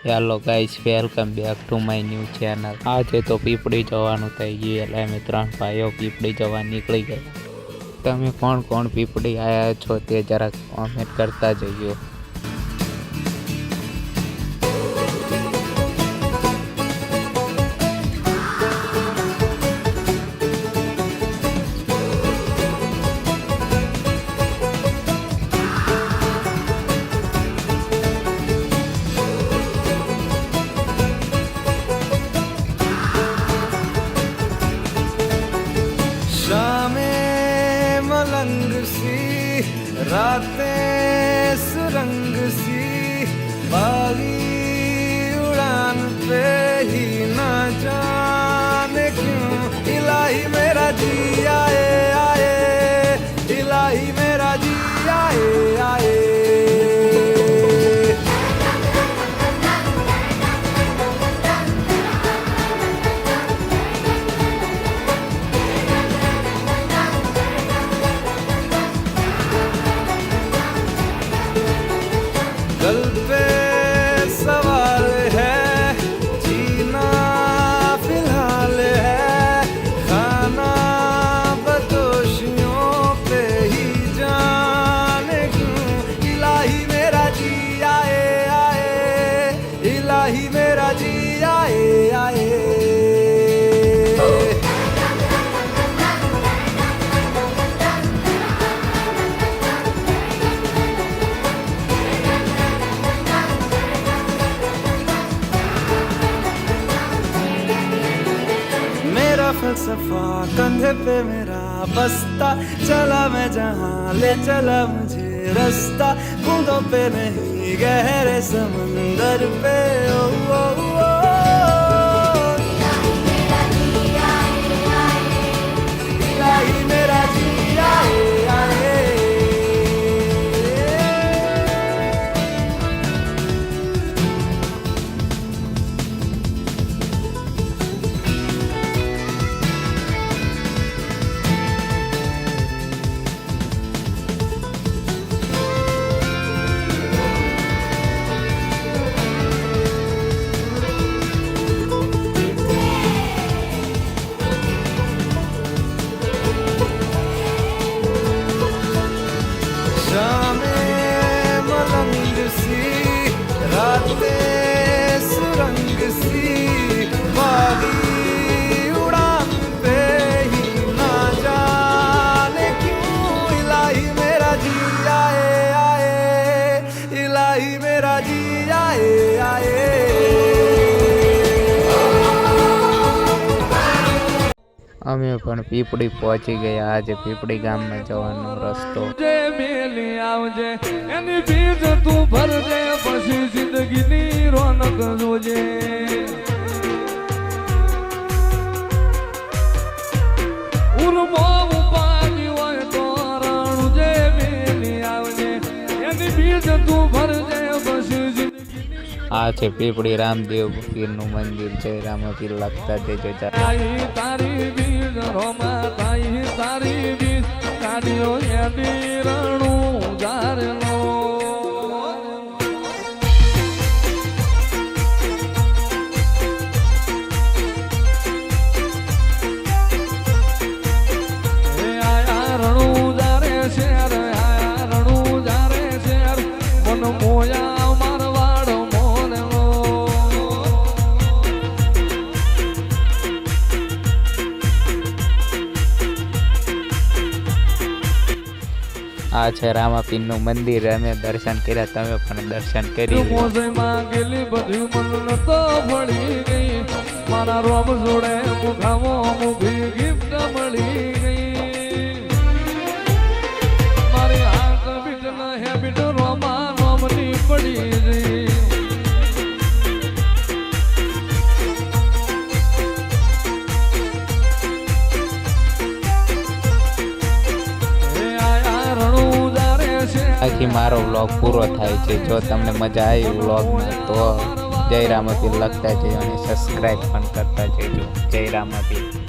Hello guys, welcome back to my new channel. આજે તો પીપળી જવાનું થઈ ગયું એટલે અમે 3 ભાઈઓ પીપળી જવા નીકળી ગયા। તમે કોણ કોણ પીપળી આવ્યા છો તે જરાક કોમેન્ટ કરતા જજો। शामें मलंग सी रातें सुरंग सी बागी उड़ान पे ही ना जाने क्यों इलाही मेरा जी आए आए इलाही मेरा जी आए आए। गल पे सवाल है जीना फिलहाल है खाना बदोशियों पे ही जाने क्यों इलाही मेरा जी आए आए इलाही मेरा जी आए आए। फलसफा कंधे पे मेरा बस्ता चला मैं जहाँ ले चला मुझे रास्ता बूंदों पे नहीं गहरे समंदर पे ओ, ओ, ओ, इलाही मेरा जी आए आए। शामें मलंग सी रातें सुरंग सी बागी उड़ान पे ही ना जाने क्यों इलाही मेरा जी आए आए इलाही मेरा जी आए आए। અમે પણ પીપળી પહોંચી ગયા। આજે પીપળી ગામમાં જવાનો રસ્તો। આવજે એની ભીડ તું ભરજે પછી જિંદગીની રોનક જોજે। ઉર્મો ઉપાડી હોય તો રણું જે મેલી આવજે એની ભીડ તું ભરજે પછી જિંદગીની આ છે પીપળી રામદેવ પીરનું મંદિર। જય રામપીર લખતા દેજો। તારી ભીડ રોમા તારી તારી ભીડ કાઢ્યો એની રણું જારેલો। આયા રણું જારે શેર આયા રણું જારે શેર મન મોયા મારવાડ મોરેલો। આ છે રામાપીરનું મંદિર। અમે દર્શન કર્યા, તમે પણ દર્શન કરી। મોજમાં ગેલી બધી મન તો ભળી ગઈ મારા રોમ જોડે મુખામો મુખી ગિફ્ટ મળી ગઈ મારી હાથ બીટ ના હેબિટ રોમા રોમની પડી ગઈ। આથી મારો વ્લોગ પૂરો થાય છે। જો તમને મજા આવી વ્લોગમાં તો જય રામપીર લખતા જજો અને સબસ્ક્રાઈબ પણ કરતા જજો। જય રામપીર।